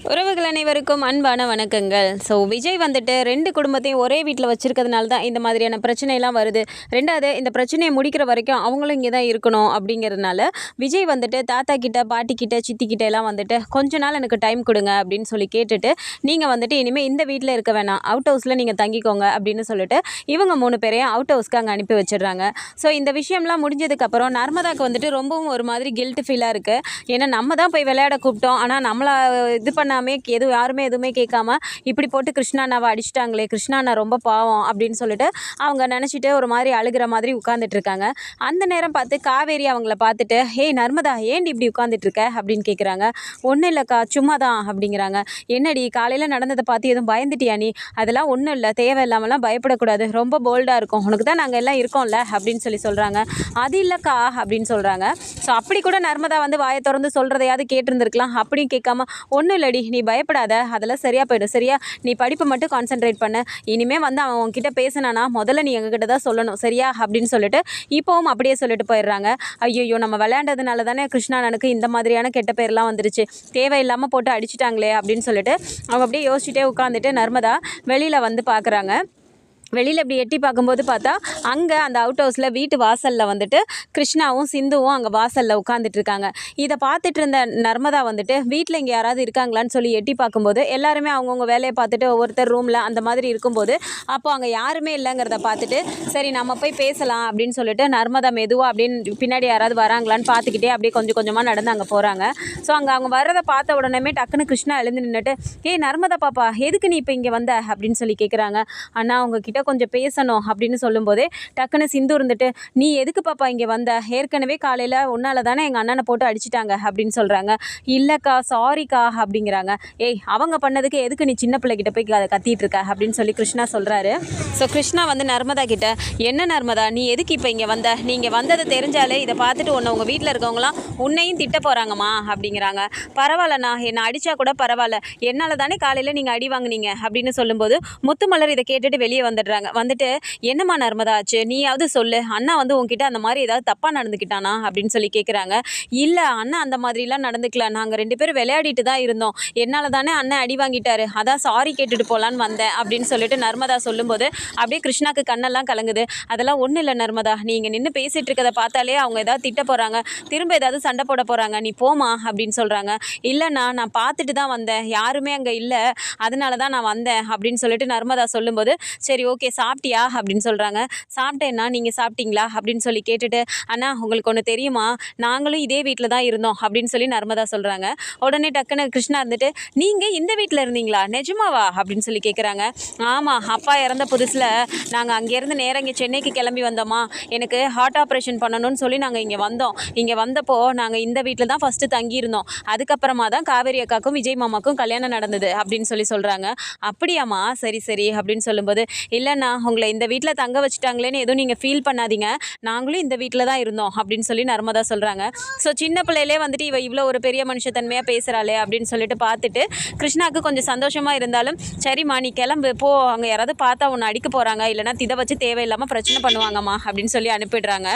உறவுகள் அனைவருக்கும் அன்பான வணக்கங்கள். விஜய் வந்துட்டு 2 குடும்பத்தையும் ஒரே வீட்டில் வச்சிருக்கிறதுனால தான் இந்த மாதிரியான பிரச்சனைலாம் வருது. 2வது இந்த பிரச்சனையை முடிக்கிற வரைக்கும் அவங்களும் இங்கே தான் இருக்கணும் அப்படிங்கிறதுனால விஜய் வந்துட்டு தாத்தா கிட்ட, பாட்டி கிட்ட, சித்தி கிட்ட எல்லாம் வந்துட்டு கொஞ்ச நாள் எனக்கு டைம் கொடுங்க அப்படின்னு சொல்லி கேட்டுட்டு, நீங்கள் வந்துட்டு இனிமேல் இந்த வீட்டில் இருக்க வேணாம், அவுட் ஹவுஸில் நீங்கள் தங்கிக்கோங்க அப்படின்னு சொல்லிட்டு இவங்க 3 பேரையும் அவுட் ஹவுஸ்க்கு அங்கே அனுப்பி வச்சிடுறாங்க. இந்த விஷயம்லாம் முடிஞ்சதுக்கப்புறம் நர்மதாக்கு வந்துட்டு ரொம்பவும் ஒரு மாதிரி கில்ட் ஃபீலாக இருக்குது. ஏன்னா நம்ம தான் போய் விளையாட கூப்பிட்டோம், ஆனால் நம்மளை இது பண்ணாமே யாருமே எதுவுமே கேட்காம இப்படி போட்டு கிருஷ்ணா அண்ணாவை அடிச்சிட்டாங்களே, கிருஷ்ணா அண்ணா ரொம்ப பாவம் அப்படின்னு சொல்லிட்டு அவங்க நினச்சிட்டு ஒரு மாதிரி அழுகிற மாதிரி உட்காந்துட்டு இருக்காங்க. அந்த நேரம் பார்த்து காவேரி அவங்கள பார்த்துட்டு, ஹேய் நர்மதா, ஏன்டி இப்படி உட்காந்துட்டு இருக்க அப்படின்னு கேட்குறாங்க. ஒன்றும் இல்லைக்கா, சும்மா தான் அப்படிங்கிறாங்க. என்னடி காலையில் நடந்ததை பார்த்து எதுவும் பயந்துட்டியா நீ? அதெல்லாம் ஒன்றும் இல்லை, தேவையில்லாமலாம் பயப்படக்கூடாது, ரொம்ப போல்டாக இருக்கும், உனக்கு தான் நாங்கள் எல்லாம் இருக்கோம்ல அப்படின்னு சொல்கிறாங்க. அது இல்லைக்கா அப்படின்னு சொல்கிறாங்க. அப்படி கூட நர்மதா வந்து வாயை திறந்து சொல்கிறதையாவது கேட்டிருந்துருக்கலாம். அப்படியும் கேட்காம, ஒன்றும் இல்லடி, நீ பயப்படாத, அதெல்லாம் சரியாக போயிடும், சரியா? நீ படிப்பை மட்டும் கான்சென்ட்ரேட் பண்ணு, இனிமேல் வந்து அவன் உன்கிட்ட பேசினானா முதல்ல நீ எங்ககிட்ட தான் சொல்லணும், சரியா அப்படின்னு சொல்லிட்டு இப்போவும் அப்படியே சொல்லிட்டு போயிடுறாங்க. ஐயோ, நம்ம விளையாண்டதுனால தானே கிருஷ்ணானனுக்கு இந்த மாதிரியான கெட்ட பேர்லாம் வந்துருச்சு, தேவையில்லாமல் போட்டு அடிச்சிட்டாங்களே அப்படின்னு சொல்லிட்டு அவங்க அப்படியே யோசிச்சுட்டே உட்காந்துட்டு நர்மதா வெளியில் வந்து பார்க்குறாங்க. வெளியில் இப்படி எட்டி பார்க்கும்போது பார்த்தா அங்கே அந்த அவுட் ஹவுஸில் வீட்டு வாசலில் வந்துட்டு கிருஷ்ணாவும் சிந்துவும் அங்கே வாசலில் உட்காந்துட்டு இருக்காங்க. இதை பார்த்துட்டு இருந்த நர்மதா வந்துட்டு வீட்டில் இங்கே யாராவது இருக்காங்களான்னு சொல்லி எட்டி பார்க்கும்போது எல்லாருமே அவங்கவுங்க வேலையை பார்த்துட்டு ஒவ்வொருத்தர் ரூமில் அந்த மாதிரி இருக்கும்போது அப்போ அங்கே யாருமே இல்லைங்கிறத பார்த்துட்டு சரி நம்ம போய் பேசலாம் அப்படின்னு சொல்லிட்டு நர்மதா மெதுவாக அப்படின்னு பின்னாடி யாராவது வராங்களான்னு பார்த்துக்கிட்டே அப்படியே கொஞ்சம் கொஞ்சமாக நடந்து அங்கே போகிறாங்க. அங்கே அவங்க வர்றதை பார்த்த உடனே டக்குன்னு கிருஷ்ணா எழுந்து நின்றுட்டு, ஏய் நர்மதா பாப்பா, எதுக்கு நீ இப்போ இங்கே வந்த அப்படின்னு சொல்லி கேட்குறாங்க. அண்ணா உங்ககிட்ட கொஞ்சம் பேசணும் அப்படின்னு சொல்லும்போதே டக்குன்னு சிந்து இருந்துட்டு, நீ எதுக்கு பாப்பா இங்கே வந்த? ஏற்கனவே காலையில் உன்னால தானே எங்கள் அண்ணனை போட்டு அடிச்சிட்டாங்க அப்படின்னு சொல்கிறாங்க. இல்லைக்கா, சாரிக்கா அப்படிங்கிறாங்க. ஏய், அவங்க பண்ணதுக்கு எதுக்கு நீ சின்ன பிள்ளைகிட்ட போய் கத்திட்டு இருக்க அப்படின்னு சொல்லி கிருஷ்ணா சொல்கிறாரு. கிருஷ்ணா வந்து நர்மதா கிட்ட, என்ன நர்மதா, நீ எதுக்கு இப்போ இங்கே வந்த? நீங்கள் வந்ததை தெரிஞ்சாலே இதை பார்த்துட்டு உங்கள் வீட்டில் இருக்கவங்களாம் உன்னையும் திட்ட போகிறாங்கம்மா அப்படிங்கிறாங்க. பரவாயில்லண்ணா, என்னை அடித்தா கூட பரவாயில்ல, என்னால் தானே காலையில் நீங்கள் அடி வாங்கினீங்க அப்படின்னு சொல்லும்போது முத்துமலர் இதை கேட்டுட்டு வெளியே வந்துட்டு, என்னம்மா நர்மதா ஆச்சு, நீயாவது சொல்லு, அண்ணா வந்து உங்ககிட்ட அந்த மாதிரி ஏதாவது தப்பாக நடந்துக்கிட்டானா அப்படின்னு சொல்லி கேட்குறாங்க. இல்லை அண்ணா அந்த மாதிரிலாம் நடந்துக்கல, நாங்கள் 2 பேரும் விளையாடிட்டு தான் இருந்தோம், என்னால் தானே அண்ணன் அடி வாங்கிட்டாரு, அதான் சாரி கேட்டுட்டு போகலான்னு வந்தேன் அப்படின்னு சொல்லிட்டு நர்மதா சொல்லும்போது அப்படியே கிருஷ்ணாக்கு கண்ணெல்லாம் கலங்குது. அதெல்லாம் ஒன்றும் இல்லை நர்மதா, நீங்கள் நின்று பேசிகிட்டு இருக்கிறத பார்த்தாலே அவங்க ஏதாவது திட்ட போகிறாங்க, திரும்ப ஏதாவது சண்டை போட போகிறாங்க, நீ போமா அப்படின்னு சொல்கிறாங்க. இல்லைண்ணா, நான் பார்த்துட்டு தான் வந்தேன், யாருமே அங்கே இல்லை, அதனால தான் நான் வந்தேன் அப்படின்னு சொல்லிட்டு நர்மதா சொல்லும்போது சரி ஓகே, சாப்பிட்டியா அப்படின்னு சொல்கிறாங்க. சாப்பிட்டேன்னா, நீங்கள் சாப்பிட்டீங்களா அப்படின்னு சொல்லி கேட்டுட்டு, அண்ணா உங்களுக்கு ஒன்று தெரியுமா, நாங்களும் இதே வீட்டில் தான் இருந்தோம் அப்படின்னு சொல்லி நர்மதா சொல்கிறாங்க. உடனே டக்குன்னு கிருஷ்ணா இருந்துட்டு, நீங்கள் இந்த வீட்டில் இருந்தீங்களா, நிஜமாவா அப்படின்னு சொல்லி கேட்குறாங்க. ஆமாம், அப்பா இறந்த புதுசில் நாங்கள் அங்கேருந்து நேராக இங்கே சென்னைக்கு கிளம்பி வந்தோமா, எனக்கு ஹார்ட் ஆப்ரேஷன் பண்ணணும்னு சொல்லி நாங்கள் இங்கே வந்தோம், இங்கே வந்தப்போ நாங்கள் இந்த வீட்டில் தான் ஃபஸ்ட்டு தங்கியிருந்தோம், அதுக்கப்புறமா தான் காவேரி அக்காக்கும் விஜய் மாமாக்கும் கல்யாணம் நடந்தது அப்படின்னு சொல்கிறாங்க. அப்படியாம்மா, சரி சரி அப்படின்னு சொல்லும்போது, இல்லைண்ணா உங்களை இந்த வீட்டில் தங்க வச்சுட்டாங்களேன்னு எதுவும் நீங்கள் ஃபீல் பண்ணாதீங்க, நாங்களும் இந்த வீட்டில் தான் இருந்தோம் அப்படின்னு சொல்லி நர்மதா சொல்கிறாங்க. சின்ன பிள்ளையிலே வந்துட்டு இவ இவ்வளோ ஒரு பெரிய மனுஷத்தன்மையாக பேசுகிறாளே அப்படின்னு சொல்லிட்டு பார்த்துட்டு கிருஷ்ணாவுக்கு கொஞ்சம் சந்தோஷமாக இருந்தாலும், சரிம்மா நீ கிளம்பு போ, அங்கே யாராவது பார்த்தா உன்னை அடிக்க போகிறாங்க, இல்லைனா இதை வச்சு தேவையில்லாமல் பிரச்சனை பண்ணுவாங்கம்மா அப்படின்னு சொல்லி அனுப்பிடுறாங்க.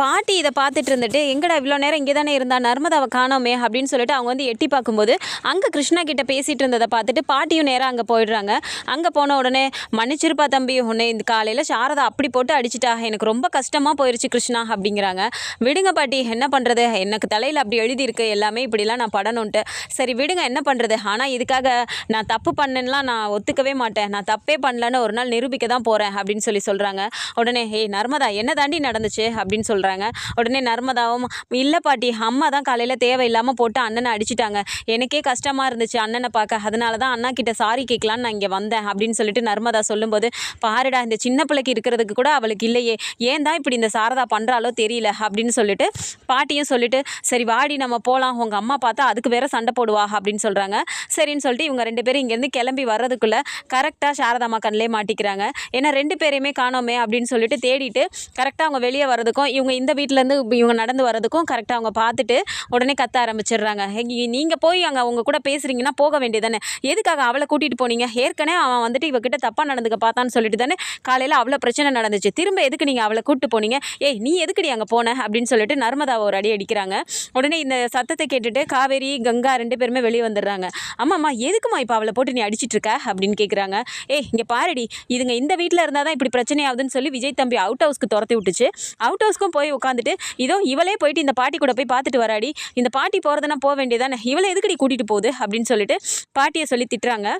பாட்டி இதை பார்த்துட்டு இருந்துட்டு, எங்கடா இவ்வளோ நேரம் இங்கே தானே இருந்தா, நர்மதாவை காணோமே அப்படின்னு சொல்லிட்டு அவங்க வந்து எட்டி பார்க்கும்போது அங்கே கிருஷ்ணா கிட்ட பேசிகிட்டு இருந்ததை பார்த்துட்டு பாட்டியும் நேராக அங்கே போயிடுறாங்க. அங்கே போன உடனே, மன்னிச்சிருப்பா தம்பி, உன்னை இந்த காலையில் சாரதா அப்படி போட்டு அடிச்சிட்டா, எனக்கு ரொம்ப கஷ்டமாக போயிடுச்சு கிருஷ்ணா அப்படிங்கிறாங்க. விடுங்க பாட்டி, என்ன பண்ணுறது, எனக்கு தலையில் அப்படி எழுதியிருக்கு எல்லாமே இப்படிலாம் நான் படணுன்ட்டு, சரி விடுங்க என்ன பண்ணுறது, ஆனால் இதுக்காக நான் தப்பு பண்ணேன்லாம் நான் ஒத்துக்கவே மாட்டேன், நான் தப்பே பண்ணலன்னு ஒரு நாள் நிரூபிக்க தான் போகிறேன் அப்படின்னு சொல்கிறாங்க. உடனே, ஏய் நர்மதா, என்ன தாண்டி நடந்துச்சு அப்படின்னு சொல்கிறாங்க. உடனே நர்மதாவும், இல்லை பாட்டி, அம்மா தான் காலையில் தேவையில்லாமல் போட்டு அண்ணனை அடிச்சிட்டாங்க, எனக்கே கஷ்டமாக இருந்துச்சு அண்ணனை பார்க்க, அதனால தான் அண்ணா கிட்ட சாரி கேட்கலான்னு நான் இங்கே வந்தேன் அப்படின்னு சொல்லிட்டு நர்மதா சொல்லும்போது, பாருடா இந்த சின்ன பிள்ளைக்கு இருக்கிறதுக்கு கூட அவளுக்கு இல்லையே, ஏன் தான் இப்படி இந்த சாரதா பண்ணுறாலோ தெரியல அப்படின்னு சொல்லிட்டு பாட்டியும் சொல்லிட்டு, சரி வாடி நம்ம போகலாம், உங்கள் அம்மா பார்த்தா அதுக்கு வேற சண்டை போடுவா அப்படின்னு சொல்கிறாங்க. சரின்னு சொல்லிட்டு இவங்க 2 பேரும் இங்கேருந்து கிளம்பி வர்றதுக்குள்ளே கரெக்டாக சாரதாம்மா கண்ணிலே மாட்டிக்கிறாங்க. ஏன்னா 2 பேரையுமே காணோமே அப்படின்னு சொல்லிட்டு தேடிட்டு கரெக்டாக அவங்க வெளியே வர்றதுக்கும் இவங்க இந்த வீட்டிலேருந்து இவங்க நடந்து வரதுக்கும் கரெக்டாக அவங்க பார்த்துட்டு உடனே கத்த ஆரம்பிச்சிடுறாங்க. நீங்கள் போய் அங்கே அவங்க கூட பேசுகிறீங்கன்னா போக வேண்டியதானே, எதுக்காக அவளை கூட்டிகிட்டு போனீங்க? ஏற்கனவே அவன் வந்துட்டு இவகிட்ட தப்பாக நடந்துக்க பார்த்தான்னு சொல்லிட்டு தானே காலையில் அவ்வளோ பிரச்சனை நடந்துச்சு, திரும்ப எதுக்கு நீங்கள் அவளை கூப்பிட்டு போனீங்க? ஏய் நீ எதுக்குடி அங்கே போன அப்படின்னு சொல்லிட்டு நர்மதாவை ஒரு அடி அடிக்கிறாங்க. உடனே இந்த சத்தத்தை கேட்டுட்டு காவேரி கங்கா 2 பேருமே வெளியே வந்துடுறாங்க. அம்மாம்மா எதுக்குமா இப்போ அவளை போட்டு நீ அடிச்சிட்டு இருக்க அப்படின்னு கேட்குறாங்க. ஏய் இங்கே பாருடி, இதுங்க இந்த வீட்டில் இருந்தால் தான் இப்படி பிரச்சனை ஆகுதுன்னு சொல்லி விஜய் தம்பி அவுட் ஹவுஸ்க்கு துரத்தி விட்டுச்சு. அவுட் ஹவுஸ்க்கும் போய் உட்காந்துட்டு இதோ இவளே போயிட்டு இந்த பாட்டி கூட போய் பார்த்துட்டு வராடி, இந்த பாட்டி போகிறதுனா போக வேண்டியதானே, இவளை எதுக்கடி கூட்டிகிட்டு போகுது அப்படின்னு சொல்லிட்டு பாட்டியை சொல்லி திட்டுறாங்க.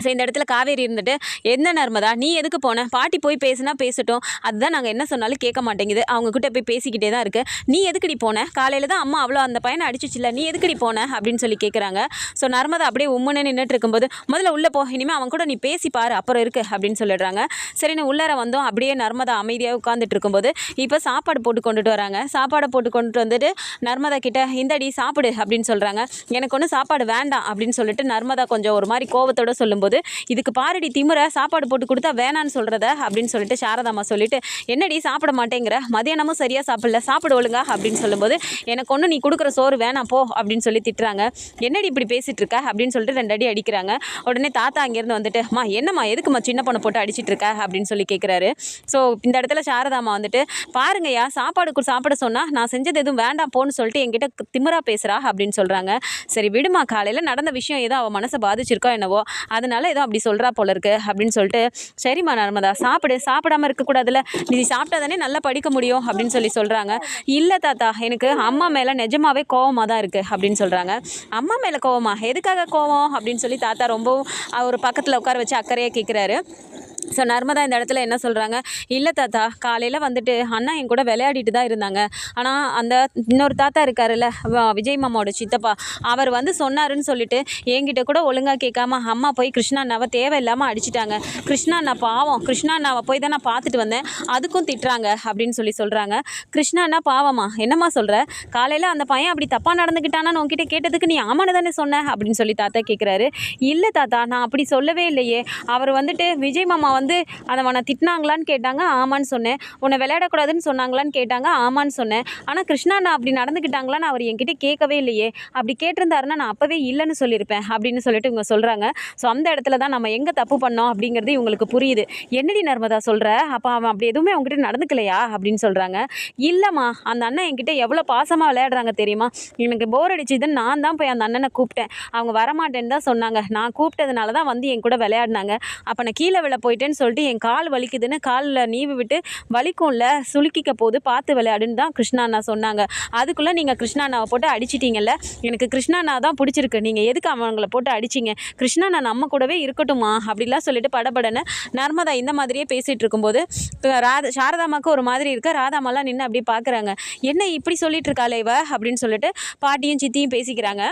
ஸோ இந்த இடத்துல காவேரி இருந்துட்டு, என்ன நர்மதா நீ எதுக்கு போன? பாட்டி போய் பேசுனா பேசட்டும், அதுதான் நாங்கள் என்ன சொன்னாலும் கேட்க மாட்டேங்குது, அவங்கக்கிட்ட போய் பேசிக்கிட்டே தான் இருக்குது, நீ எதுக்கடி போன? காலையில் தான் அம்மா அவ்வளோ அந்த பையனை அடிச்சிச்சில்ல, நீ எதுக்கடி போன அப்படின்னு சொல்லி கேட்குறாங்க. ஸோ நர்மதா அப்படியே உம்முன்னு நின்றுட்டு இருக்கும்போது, முதல்ல உள்ளே போ, இனிமேல் அவன் கூட நீ பேசி பாரு அப்புறம் இருக்குது அப்படின்னு சொல்லிடுறாங்க. சரின்னு உள்ளார வந்தோம். அப்படியே நர்மதா அமைதியாக உட்காந்துட்டு இருக்கும்போது இப்போ சாப்பாடு போட்டு கொண்டுட்டு வராங்க. சாப்பாடை போட்டு கொண்டுட்டு வந்துட்டு நர்மதா கிட்ட இந்தடி சாப்பிடு அப்படின்னு சொல்கிறாங்க. எனக்கு ஒன்றும் சாப்பாடு வேண்டாம் அப்படின்னு சொல்லிட்டு நர்மதா கொஞ்சம் ஒரு மாதிரி கோவத்தோடு சொல்லும்போது, இதுக்கு பாரடி திமுற, சாப்பாடு போட்டு கொடுத்தா வேணான்னு சொல்கிறத அப்படின்னு சொல்லிட்டு சாரதாம்மா சொல்லிட்டு, என்னடி சாப்பிட மாட்டேங்கிற, மதியானமும் சரியாக சாப்பிடல, சாப்பிட ஒழுங்கா அப்படின்னு சொல்லும்போது, எனக்கு ஒன்று நீ கொடுக்குற சோறு வேணாம் போ அப்படின்னு சொல்லி திட்டுறாங்க. என்னடி இப்படி பேசிகிட்டு இருக்க அப்படின்னு சொல்லிட்டு 2 அடி அடிக்கிறாங்க. உடனே தாத்தா அங்கேருந்து வந்துட்டு, மா என்னம்மா எதுக்குமா சின்ன பொண்ணை போட்டு அடிச்சிட்டு இருக்க அப்படின்னு சொல்லி கேட்குறாரு. ஸோ இந்த இடத்துல சாரதாம்மா வந்துட்டு, பாருங்கய்யா சாப்பாடு சாப்பிட சொன்னால் நான் செஞ்சது எதுவும் வேண்டாம் போன்னு சொல்லிட்டு என்கிட்ட திமிரா பேசுகிறா அப்படின்னு சொல்கிறாங்க. சரி விடுமா, காலையில் நடந்த விஷயம் ஏதோ அவள் மனசை பாதிச்சிருக்கோ என்னவோ, அதனால ஏதோ அப்படி சொல்கிறா போல இருக்கு அப்படின்னு சொல்லிட்டு, சரிம்மா நர்மதா சாப்பிடு, சாப்பிடாம இருக்கக்கூடாதுல்ல, நீ சாப்பிட்டா தானே நல்லா படிக்க முடியும் அப்படின்னு சொல்லி சொல்கிறாங்க. இல்லை தாத்தா எனக்கு அம்மா மேலே நிஜமாவே கோவமாக தான் இருக்குது அப்படின்னு சொல்கிறாங்க. அம்மா மேலே கோவமா, எதுக்காக கோவம் அப்படின்னு சொல்லி தாத்தா ரொம்பவும் ஒரு பக்கத்தில் உட்கார வச்சு அக்கறையாக கேட்குறாரு. ஸோ நர்மதா இந்த இடத்துல என்ன சொல்கிறாங்க, இல்லை தாத்தா காலையில் வந்துட்டு அண்ணா என் கூட விளையாடிட்டு தான் இருந்தாங்க, ஆனால் அந்த இன்னொரு தாத்தா இருக்காருல்ல விஜய் மாமாவோட சித்தப்பா, அவர் வந்து சொன்னாருன்னு சொல்லிட்டு என்கிட்ட கூட ஒழுங்காக கேட்காம அம்மா போய் கிருஷ்ணா அண்ணாவை தேவையில்லாமல் அடிச்சிட்டாங்க. கிருஷ்ணா அண்ணா பாவம், கிருஷ்ணா அண்ணாவை போய் தான் நான் பார்த்துட்டு வந்தேன், அதுக்கும் திட்டுறாங்க அப்படின்னு சொல்லி சொல்கிறாங்க. கிருஷ்ணா அண்ணா பாவமா, என்னம்மா சொல்கிற? காலையில் அந்த பையன் அப்படி தப்பாக நடந்துக்கிட்டானான்னு உங்ககிட்ட கேட்டதுக்கு நீ ஆமான்னு தானே சொன்ன அப்படின்னு சொல்லி தாத்தா கேட்குறாரு. இல்லை தாத்தா நான் அப்படி சொல்லவே இல்லையே, அவர் வந்துட்டு விஜய் மாமா வந்து அவனை திட்டினாங்களான்னு கேட்டாங்க, ஆமான்னு சொன்னேன். உன்னை விளையாடக்கூடாதுன்னு சொன்னாங்களான்னு கேட்டாங்க, ஆமான்னு சொன்னேன். ஆனால் கிருஷ்ணா நான் அப்படி நடந்துக்கிட்டாங்களான்னு அவர் என்கிட்ட கேட்கவே இல்லையே, அப்படி கேட்டிருந்தாருன்னா நான் அப்போவே இல்லைன்னு சொல்லியிருப்பேன் அப்படின்னு சொல்லிட்டு இவங்க சொல்கிறாங்க. ஸோ அந்த இடத்துல தான் நம்ம எங்கே தப்பு பண்ணோம் அப்படிங்கிறது இவங்களுக்கு புரியுது. என்னடி நர்மதா சொல்கிற, அப்போ அவன் அப்படி எதுவுமே அவங்ககிட்ட நடந்துக்கலையா அப்படின்னு சொல்கிறாங்க. இல்லைம்மா, அந்த அண்ணன் என்கிட்ட எவ்வளோ பாசமாக விளையாடுறாங்க தெரியுமா, எனக்கு போர் அடிச்சுதுன்னு நான் தான் போய் அந்த அண்ணனை கூப்பிட்டேன், அவங்க வரமாட்டேன்னு தான் சொன்னாங்க, நான் கூப்பிட்டதுனால தான் வந்து என் கூட விளையாடினாங்க, அப்போ நான் கீழே விழ போயிட்டேன்னு சொல்லிட்டு என் கால் வலிக்குதுன்னு காலில் நீவி விட்டு வலிக்கும்ல சுளுக்கிக்க போது பார்த்து விளையாடுன்னு தான் கிருஷ்ணா அண்ணா சொன்னாங்க. அதுக்குள்ளே நீங்கள் கிருஷ்ணா அண்ணாவை போட்டு அடிச்சிட்டிங்கல்ல, எனக்கு கிருஷ்ணா அண்ணா தான் பிடிச்சிருக்கு, நீங்கள் எதுக்கு அவங்கள போட்டு அடிச்சிங்க, கிருஷ்ணா அண்ணா நம்ம கூடவே இருக்கட்டுமா அப்படிலாம் சொல்லிட்டு படபடன்னு நர்மதா இந்த மாதிரியே பேசிகிட்டு இருக்கும்போது சாரதாமாவுக்கு ஒரு மாதிரி இருக்க, ராதாமாலாம் நின்று அப்படி பார்க்குறாங்க. என்ன இப்படி சொல்லிட்டு இருக்காளே இவ அப்படின்னு சொல்லிட்டு பாட்டியும் சித்தியும் பேசிக்கிறாங்க.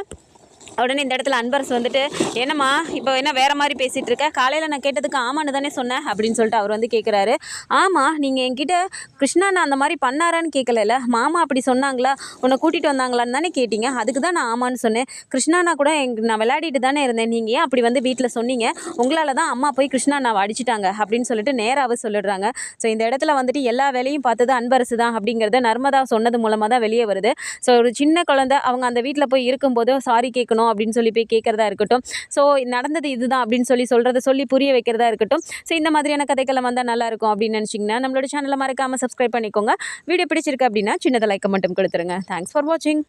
உடனே இந்த இடத்துல அன்பரசு வந்துட்டு, என்னம்மா இப்போ என்ன வேறு மாதிரி பேசிகிட்டு இருக்க, காலையில் நான் கேட்டதுக்கு ஆமான்னு தானே சொன்னேன் அப்படின்னு சொல்லிட்டு அவர் வந்து கேட்குறாரு. ஆமாம், நீங்கள் என்கிட்ட கிருஷ்ணா நான் அந்த மாதிரி பண்ணாரான்னு கேட்கல, மாமா அப்படி சொன்னாங்களா, உன்னை கூட்டிகிட்டு வந்தாங்களான்னு தானே கேட்டிங்க, அதுக்கு தான் நான் ஆமான்னு சொன்னேன். கிருஷ்ணாண்ணா கூட நான் விளையாடிட்டு தானே இருந்தேன், நீங்கள் ஏன் அப்படி வந்து வீட்டில் சொன்னீங்க, உங்களால் தான் அம்மா போய் கிருஷ்ணாண்ணாவை அடிச்சிட்டாங்க அப்படின்னு சொல்லிட்டு நேராகவே சொல்லிடுறாங்க. ஸோ இந்த இடத்துல வந்துட்டு எல்லா வேலையும் பார்த்தது அன்பரசு தான் அப்படிங்கிறத நர்மதா சொன்னது மூலமாக தான் வெளியே வருது. ஸோ ஒரு சின்ன குழந்தை அவங்க அந்த வீட்டில் போய் இருக்கும்போது சாரி கேட்கணும் அப்படின்னு சொல்லி போய் கேட்குறதா இருக்கட்டும், ஸோ நடந்தது இதுதான் அப்படின்னு சொல்கிறத சொல்லி புரிய வைக்கிறதா இருக்கட்டும். ஸோ இந்த மாதிரியான கதைக்கெல்லாம் வந்தால் நல்லாயிருக்கும் அப்படின்னு நினச்சிங்கன்னா நம்மளோட சேனலை மறக்காமல் சப்ஸ்கிரைப் பண்ணிக்கோங்க. வீடியோ பிடிச்சிருக்கு அப்படின்னா சின்னதாக லைக் மட்டும் கொடுத்துருங்க. தேங்க்ஸ் ஃபார் வாட்சிங்.